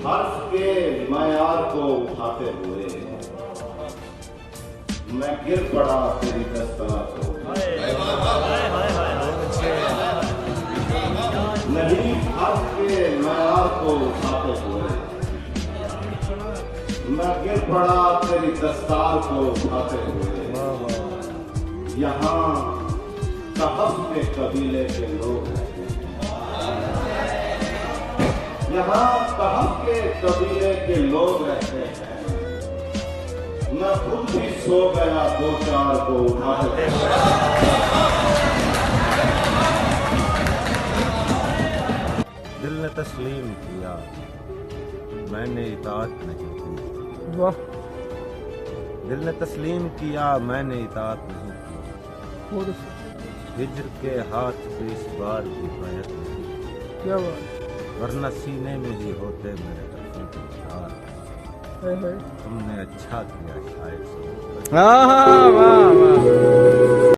हर्ष के मयार को उठाते हुए मैं गिर पड़ा तेरी दस्तरा को। नहीं हर्ष के मयार को उठाते हुए मैं गिर पड़ा तेरी दस्तार को उठाते हुए। यहाँ कहफ के कबीले के लोग रहते हैं, यहाँ कहफ के कबीले के लोग रहते हैं। मैं खुद भी सो गया दो चार को उठाते हुए। दिल ने तस्लीम किया, मैंने इताअत नहीं की। वाह। दिल ने तस्लीम किया, मैंने इताअत नहीं की। हिज्र के हाथ पे इस बार भी बैत नहीं की। क्या बात, वरना सीने में ही होते मेरे दर्शन के विचार। है। तुमने अच्छा किया शायद। हाँ हाँ, वाह वाह।